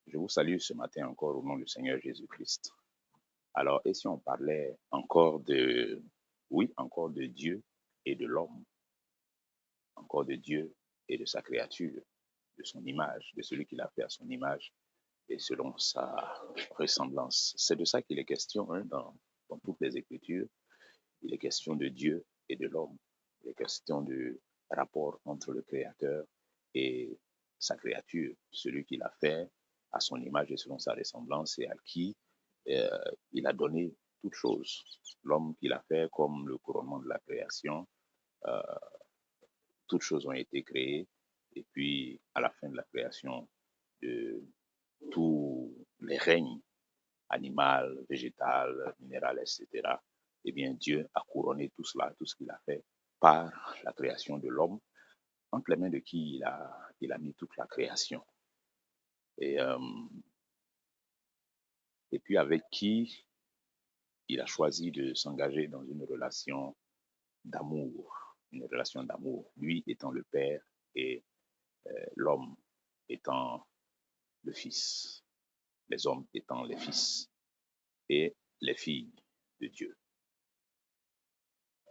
Je vous salue ce matin encore au nom du Seigneur Jésus-Christ. Alors, et si on parlait encore de, oui, encore de Dieu et de l'homme, encore de Dieu et de sa créature, de son image, de celui qu'il a fait à son image et selon sa ressemblance. C'est de ça qu'il est question dans toutes les Écritures. Il est question de Dieu et de l'homme. Il est question du rapport entre le Créateur et sa créature, celui qu'il a fait à son image et selon sa ressemblance et à qui euh, il a donné toutes choses. L'homme qu'il a fait comme le couronnement de la création, euh, toutes choses ont été créées et puis à la fin de la création de tous les règnes animal, végétal, minéral, etc., eh bien, Dieu a couronné tout cela, tout ce qu'il a fait, par la création de l'homme, entre les mains de qui il a mis toute la création. Et, euh, et puis avec qui il a choisi de s'engager dans une relation d'amour, lui étant le Père et l'homme étant le Fils, les hommes étant les fils et les filles de Dieu.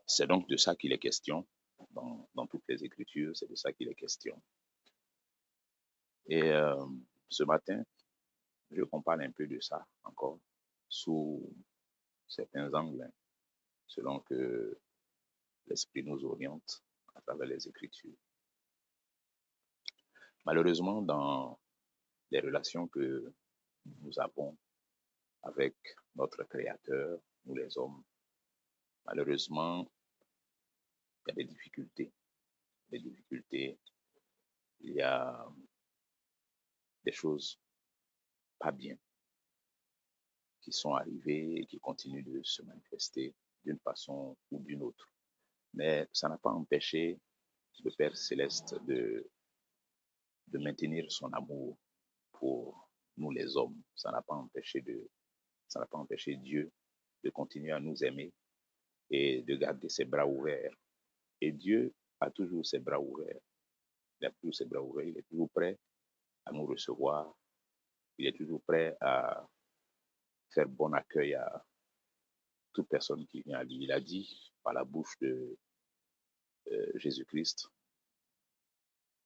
C'est donc de ça qu'il est question dans toutes les Écritures, c'est de ça qu'il est question. Et ce matin, je compare un peu de ça encore sous certains angles, selon que l'Esprit nous oriente à travers les Écritures. Malheureusement, dans les relations que nous avons avec notre Créateur, nous les hommes, malheureusement, il y a des difficultés. Il y a des choses pas bien qui sont arrivées et qui continuent de se manifester d'une façon ou d'une autre. Mais ça n'a pas empêché le Père céleste de maintenir son amour pour nous les hommes. Ça n'a pas empêché Dieu de continuer à nous aimer et de garder ses bras ouverts. Et Dieu a toujours ses bras ouverts. Il a toujours ses bras ouverts. Il est toujours prêt à nous recevoir. Il est toujours prêt à faire bon accueil à toute personne qui vient à lui. Il a dit par la bouche de Jésus-Christ,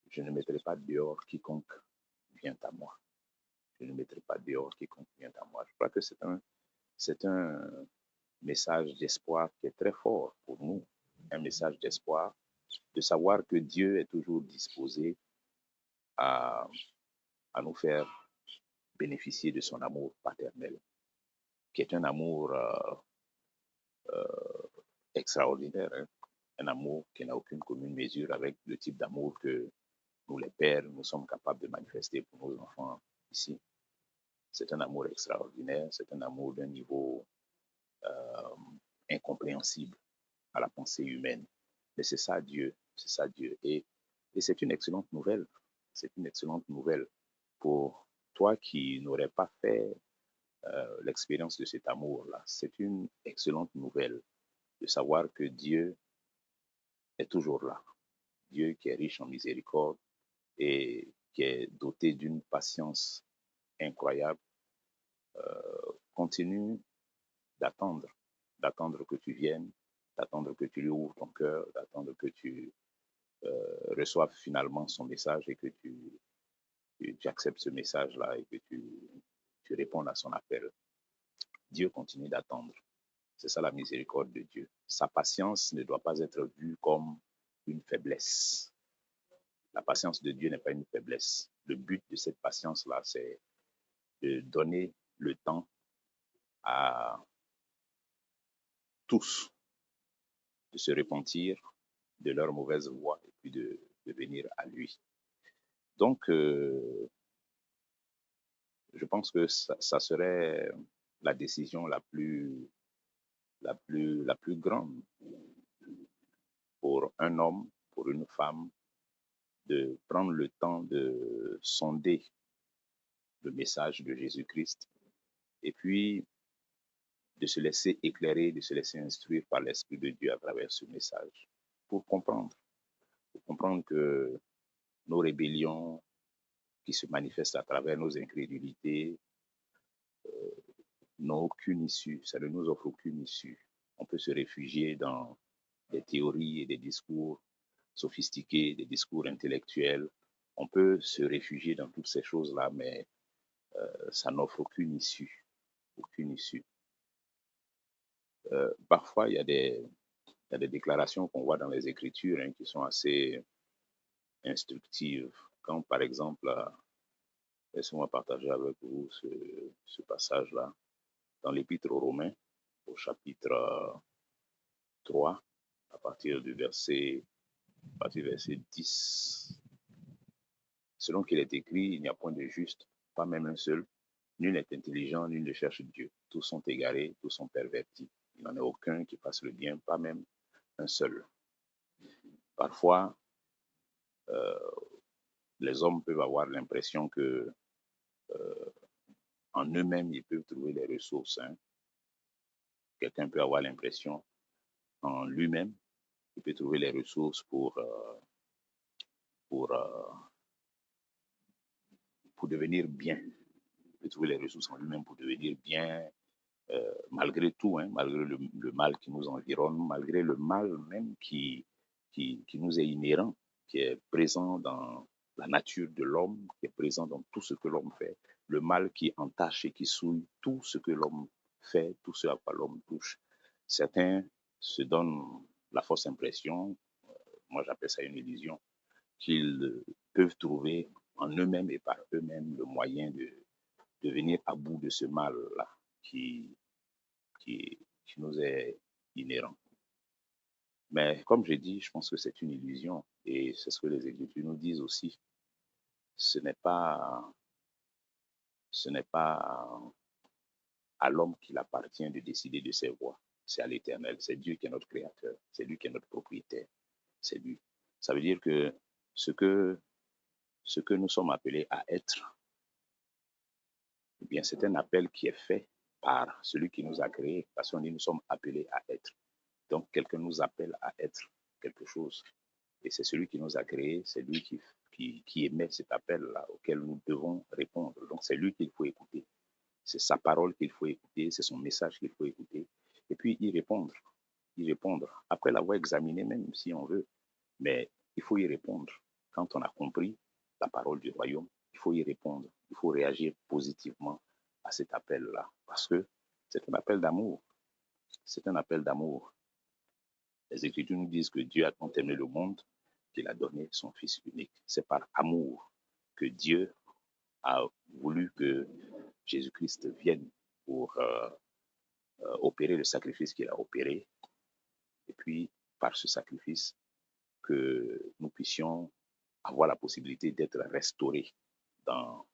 je ne mettrai pas dehors quiconque vient à moi. Je ne mettrai pas dehors quiconque vient à moi. Je crois que c'est un message d'espoir qui est très fort pour nous. Un message d'espoir, de savoir que Dieu est toujours disposé à, à nous faire bénéficier de son amour paternel, qui est un amour extraordinaire, hein? Un amour qui n'a aucune commune mesure avec le type d'amour que nous, les pères, nous sommes capables de manifester pour nos enfants ici. C'est un amour extraordinaire, c'est un amour d'un niveau euh, incompréhensible à la pensée humaine. Mais c'est ça Dieu, c'est ça Dieu. Et c'est une excellente nouvelle. C'est une excellente nouvelle pour toi qui n'aurais pas fait l'expérience de cet amour-là. C'est une excellente nouvelle de savoir que Dieu est toujours là. Dieu qui est riche en miséricorde et qui est doté d'une patience incroyable, continue d'attendre que tu viennes, d'attendre que tu lui ouvres ton cœur, d'attendre que tu reçoives finalement son message et que tu acceptes ce message-là et que tu réponds à son appel. Dieu continue d'attendre. C'est ça la miséricorde de Dieu. Sa patience ne doit pas être vue comme une faiblesse. La patience de Dieu n'est pas une faiblesse. Le but de cette patience-là, c'est de donner le temps à tous de se repentir de leur mauvaise voie et puis de venir à lui. Donc, je pense que ça serait la décision la plus grande pour un homme, pour une femme, de prendre le temps de sonder le message de Jésus-Christ et puis de se laisser éclairer, de se laisser instruire par l'Esprit de Dieu à travers ce message pour comprendre que nos rébellions qui se manifestent à travers nos incrédulités n'ont aucune issue, ça ne nous offre aucune issue. On peut se réfugier dans des théories et des discours sophistiqués, des discours intellectuels. On peut se réfugier dans toutes ces choses-là, mais ça n'offre aucune issue. Aucune issue. Parfois, il y a des déclarations qu'on voit dans les Écritures qui sont assez instructives. Quand, par exemple, laissez-moi partager avec vous ce passage-là, dans l'Épître aux Romains, au chapitre 3, à partir du verset 10. Selon qu'il est écrit, il n'y a point de juste, pas même un seul. Nul n'est intelligent, nul ne cherche Dieu. Tous sont égarés, tous sont pervertis. Il n'en est aucun qui fasse le bien, pas même un seul. Parfois, les hommes peuvent avoir l'impression que en eux-mêmes, ils peuvent trouver les ressources. Quelqu'un peut avoir l'impression en lui-même, il peut trouver les ressources pour, euh, pour devenir bien. Il peut trouver les ressources en lui-même pour devenir bien, malgré tout, malgré le mal qui nous environne, malgré le mal même qui nous est inhérent, qui est présent dans la nature de l'homme, qui est présent dans tout ce que l'homme fait, le mal qui entache et qui souille tout ce que l'homme fait, tout ce à quoi l'homme touche. Certains se donnent la fausse impression, moi j'appelle ça une illusion, qu'ils peuvent trouver en eux-mêmes et par eux-mêmes le moyen de venir à bout de ce mal-là qui nous est inhérent. Mais comme j'ai dit, je pense que c'est une illusion et c'est ce que les Écritures nous disent aussi. Ce n'est pas à l'homme qu'il appartient de décider de ses voies. C'est à l'Éternel. C'est Dieu qui est notre créateur. C'est lui qui est notre propriétaire. C'est lui. Ça veut dire que ce que nous sommes appelés à être, eh bien, c'est un appel qui est fait par celui qui nous a créés, parce qu'on dit nous sommes appelés à être. Donc, quelqu'un nous appelle à être quelque chose. Et c'est celui qui nous a créés, c'est lui qui émet cet appel-là auquel nous devons répondre. Donc, c'est lui qu'il faut écouter. C'est sa parole qu'il faut écouter, c'est son message qu'il faut écouter. Et puis, y répondre. Y répondre. Après l'avoir examiné, même si on veut. Mais il faut y répondre. Quand on a compris la parole du royaume, il faut y répondre. Il faut réagir positivement à cet appel-là. Parce que c'est un appel d'amour. C'est un appel d'amour. Les Écritures nous disent que Dieu a tant aimé le monde qu'il a donné son Fils unique. C'est par amour que Dieu a voulu que Jésus-Christ vienne pour opérer le sacrifice qu'il a opéré. Et puis, par ce sacrifice, que nous puissions avoir la possibilité d'être restaurés dans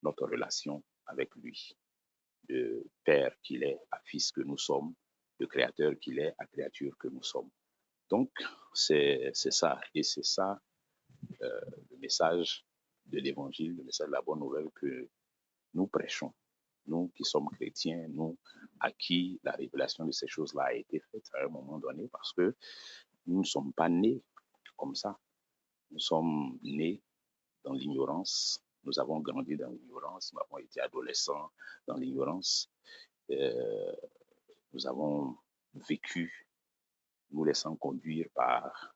notre relation avec lui. De Père qu'il est à Fils que nous sommes, de Créateur qu'il est à créature que nous sommes. Donc, c'est ça. Et c'est ça le message de l'Évangile, le message de la bonne nouvelle que nous prêchons. Nous qui sommes chrétiens, nous à qui la révélation de ces choses-là a été faite à un moment donné, parce que nous ne sommes pas nés comme ça. Nous sommes nés dans l'ignorance. Nous avons grandi dans l'ignorance. Nous avons été adolescents dans l'ignorance. Nous avons vécu, nous laissant conduire par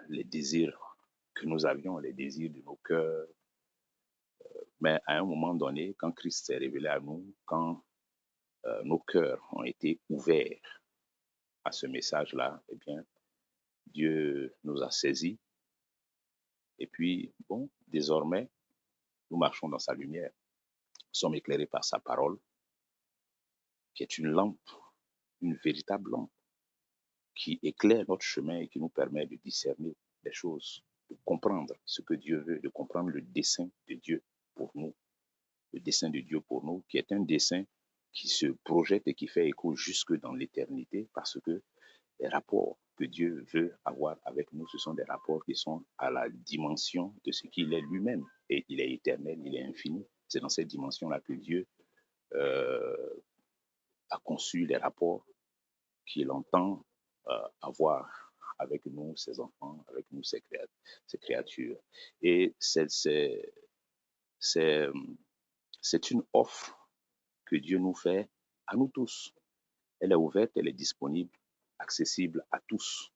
les désirs que nous avions, les désirs de nos cœurs. Mais à un moment donné, quand Christ s'est révélé à nous, quand nos cœurs ont été ouverts à ce message-là, eh bien, Dieu nous a saisis. Et puis, bon, désormais, nous marchons dans sa lumière. Nous sommes éclairés par sa parole, qui est une lampe, une véritable lampe, qui éclaire notre chemin et qui nous permet de discerner les choses, de comprendre ce que Dieu veut, de comprendre le dessein de Dieu pour nous. Le dessein de Dieu pour nous, qui est un dessein qui se projette et qui fait écho jusque dans l'éternité, parce que les rapports que Dieu veut avoir avec nous, ce sont des rapports qui sont à la dimension de ce qu'il est lui-même. Et il est éternel, il est infini. C'est dans cette dimension-là que Dieu a conçu les rapports qu'il entend avoir avec nous, ses enfants, avec nous, ses créatures. Et c'est C'est, c'est une offre que Dieu nous fait à nous tous. Elle est ouverte, elle est disponible, accessible à tous,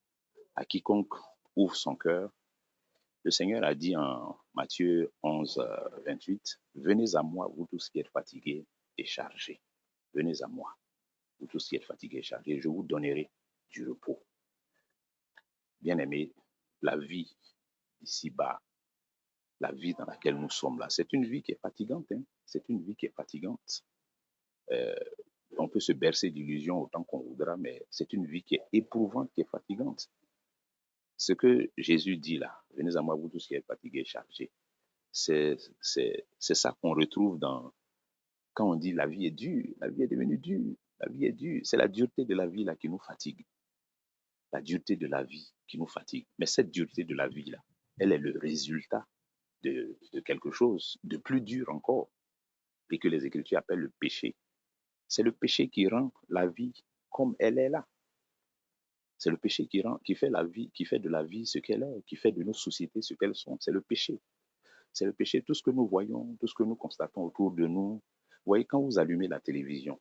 à quiconque ouvre son cœur. Le Seigneur a dit en Matthieu 11, 28, « Venez à moi, vous tous qui êtes fatigués et chargés. Venez à moi, vous tous qui êtes fatigués et chargés, je vous donnerai du repos. » Bien-aimés, la vie ici-bas, la vie dans laquelle nous sommes là, c'est une vie qui est fatigante. Hein? C'est une vie qui est fatigante. On peut se bercer d'illusions autant qu'on voudra, mais c'est une vie qui est éprouvante, qui est fatigante. Ce que Jésus dit là, venez à moi, vous tous qui êtes fatigués et chargés, c'est ça qu'on retrouve quand on dit la vie est dure, la vie est devenue dure, la vie est dure. C'est la dureté de la vie là qui nous fatigue. La dureté de la vie qui nous fatigue. Mais cette dureté de la vie là, elle est le résultat de quelque chose de plus dur encore et que les Écritures appellent le péché. C'est le péché qui rend la vie comme elle est là. C'est le péché qui fait de la vie ce qu'elle est, qui fait de nos sociétés ce qu'elles sont. C'est le péché. C'est le péché. Tout ce que nous voyons, tout ce que nous constatons autour de nous. Vous voyez, quand vous allumez la télévision,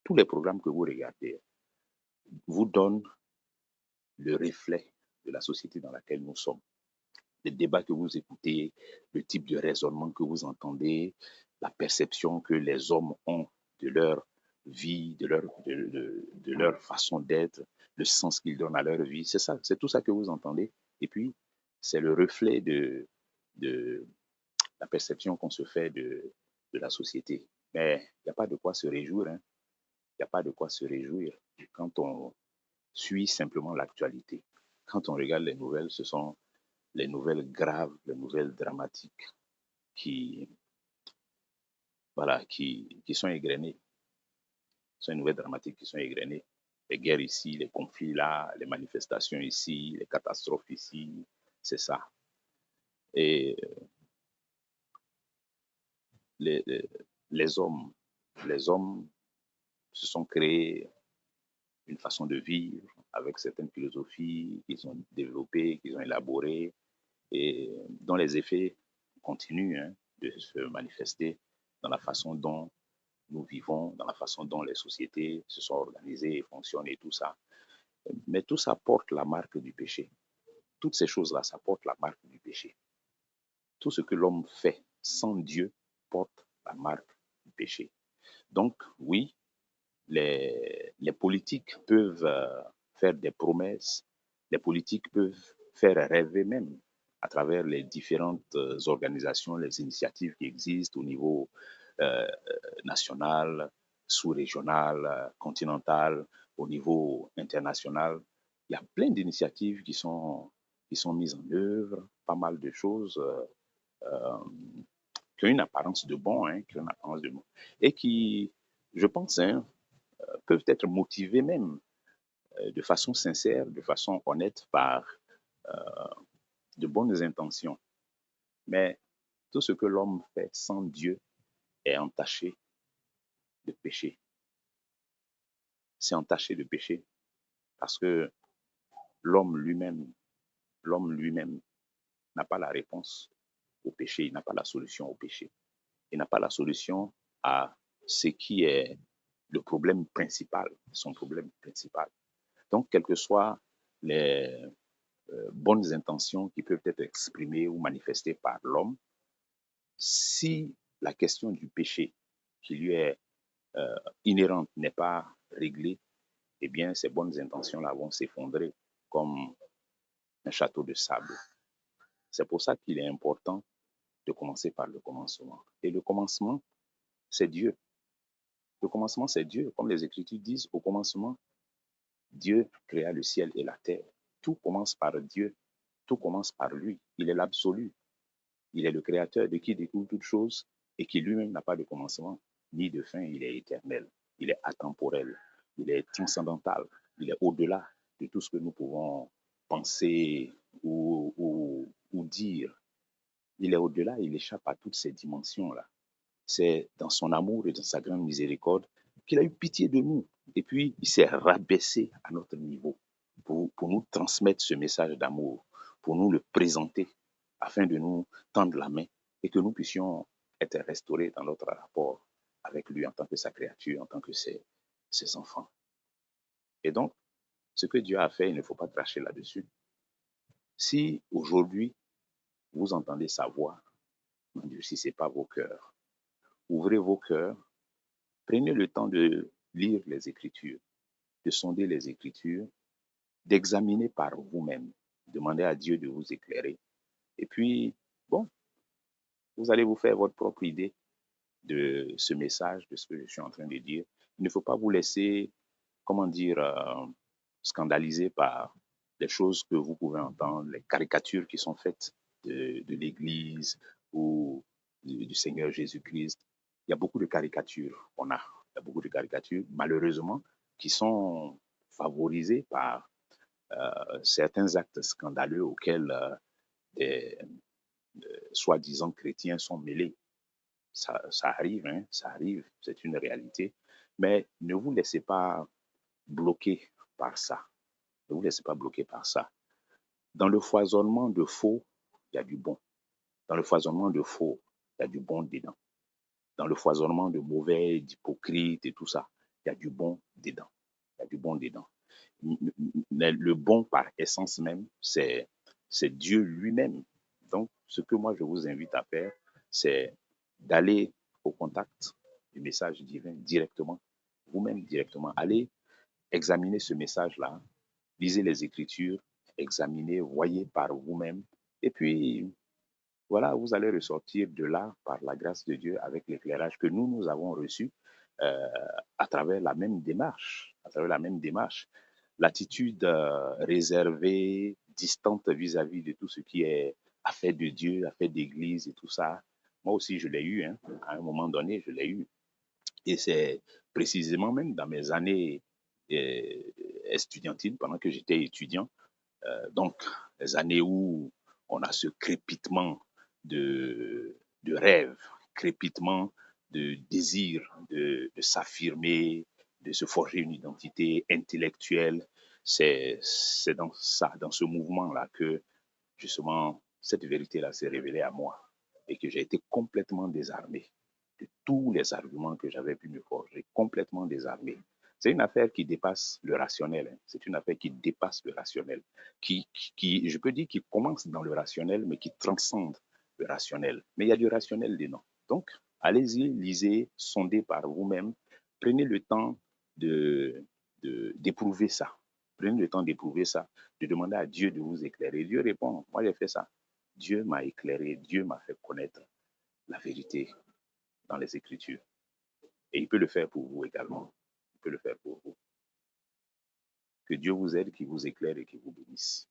tous les programmes que vous regardez vous donnent le reflet de la société dans laquelle nous sommes. Les débats que vous écoutez, le type de raisonnement que vous entendez, la perception que les hommes ont de leur vie, de leur façon d'être, le sens qu'ils donnent à leur vie. C'est ça, c'est tout ça que vous entendez. Et puis, c'est le reflet de la perception qu'on se fait de la société. Mais il n'y a pas de quoi se réjouir. Hein. Il n'y a pas de quoi se réjouir quand on suit simplement l'actualité. Quand on regarde les nouvelles, ce sont les nouvelles graves, les nouvelles dramatiques qui, voilà, qui sont égrenées. Ce sont les nouvelles dramatiques qui sont égrenées. Les guerres ici, les conflits là, les manifestations ici, les catastrophes ici, c'est ça. Et les, les, les hommes se sont créés une façon de vivre avec certaines philosophies qu'ils ont développées, qu'ils ont élaborées, et dont les effets continuent de se manifester dans la façon dont nous vivons, dans la façon dont les sociétés se sont organisées et fonctionnent et tout ça. Mais tout ça porte la marque du péché. Toutes ces choses-là, ça porte la marque du péché. Tout ce que l'homme fait sans Dieu porte la marque du péché. Donc, oui, les politiques peuvent faire des promesses, les politiques peuvent faire rêver même à travers les différentes organisations, les initiatives qui existent au niveau euh, national, sous-régional, continental, au niveau international. Il y a plein d'initiatives qui sont mises en œuvre, pas mal de choses euh, qui ont une apparence de bon, qui ont une apparence de bon, et qui, je pense, peuvent être motivées même de façon sincère, de façon honnête par de bonnes intentions. Mais tout ce que l'homme fait sans Dieu est entaché de péché. C'est entaché de péché parce que l'homme lui-même n'a pas la réponse au péché, il n'a pas la solution au péché. Il n'a pas la solution à ce qui est le problème principal, son problème principal. Donc, quelles que soient les bonnes intentions qui peuvent être exprimées ou manifestées par l'homme, si la question du péché qui lui est inhérente n'est pas réglée, eh bien, ces bonnes intentions-là vont s'effondrer comme un château de sable. C'est pour ça qu'il est important de commencer par le commencement. Et le commencement, c'est Dieu. Le commencement, c'est Dieu. Comme les Écritures disent, au commencement, Dieu créa le ciel et la terre. Tout commence par Dieu. Tout commence par lui. Il est l'absolu. Il est le créateur de qui découle toute chose et qui lui-même n'a pas de commencement ni de fin. Il est éternel. Il est atemporel. Il est transcendantal. Il est au-delà de tout ce que nous pouvons penser ou dire. Il est au-delà. Il échappe à toutes ces dimensions-là. C'est dans son amour et dans sa grande miséricorde qu'il a eu pitié de nous. Et puis, il s'est rabaissé à notre niveau pour nous transmettre ce message d'amour, pour nous le présenter, afin de nous tendre la main et que nous puissions être restaurés dans notre rapport avec lui en tant que sa créature, en tant que ses enfants. Et donc, ce que Dieu a fait, il ne faut pas cracher là-dessus. Si aujourd'hui, vous entendez sa voix, n'endurcissez pas vos cœurs. Ouvrez vos cœurs, prenez le temps de lire les Écritures, de sonder les Écritures, d'examiner par vous-même, demandez à Dieu de vous éclairer. Et puis, bon, vous allez vous faire votre propre idée de ce message, de ce que je suis en train de dire. Il ne faut pas vous laisser, comment dire, scandaliser par les choses que vous pouvez entendre, les caricatures qui sont faites de l'Église ou du Seigneur Jésus-Christ. Il y a beaucoup de caricatures, il y a beaucoup de caricatures, malheureusement, qui sont favorisées par certains actes scandaleux auxquels des soi-disant chrétiens sont mêlés. Ça arrive, hein, ça arrive, c'est une réalité. Mais ne vous laissez pas bloquer par ça. Ne vous laissez pas bloquer par ça. Dans le foisonnement de faux, il y a du bon. Dans le foisonnement de faux, il y a du bon dedans. Dans le foisonnement de mauvais, d'hypocrite et tout ça, il y a du bon dedans. Il y a du bon dedans. Mais le bon par essence même, c'est Dieu lui-même. Donc, ce que moi je vous invite à faire, c'est d'aller au contact du message divin directement, vous-même directement. Allez examiner ce message-là, lisez les Écritures, examinez, voyez par vous-même, et puis voilà, vous allez ressortir de là par la grâce de Dieu avec l'éclairage que nous avons reçu euh, à travers la même démarche, à travers la même démarche. L'attitude réservée, distante vis-à-vis de tout ce qui est affaire de Dieu, affaire d'église et tout ça. Moi aussi, je l'ai eu, hein. À un moment donné, je l'ai eu. Et c'est précisément même dans mes années euh, estudiantines, pendant que j'étais étudiant, donc les années où on a ce crépitement de rêve, crépitement de désir de s'affirmer, de se forger une identité intellectuelle. C'est dans ça, dans ce mouvement-là que justement cette vérité-là s'est révélée à moi et que j'ai été complètement désarmé de tous les arguments que j'avais pu me forger, complètement désarmé. C'est une affaire qui dépasse le rationnel. Hein. C'est une affaire qui dépasse le rationnel, je peux dire, qui commence dans le rationnel, mais qui transcende le rationnel. Mais il y a du rationnel dedans. Donc, allez-y, lisez, sondez par vous-même, prenez le temps d'éprouver ça. Prenez le temps d'éprouver ça, de demander à Dieu de vous éclairer. Dieu répond, moi j'ai fait ça. Dieu m'a éclairé, Dieu m'a fait connaître la vérité dans les Écritures. Et il peut le faire pour vous également. Il peut le faire pour vous. Que Dieu vous aide, qu'il vous éclaire et qu'il vous bénisse.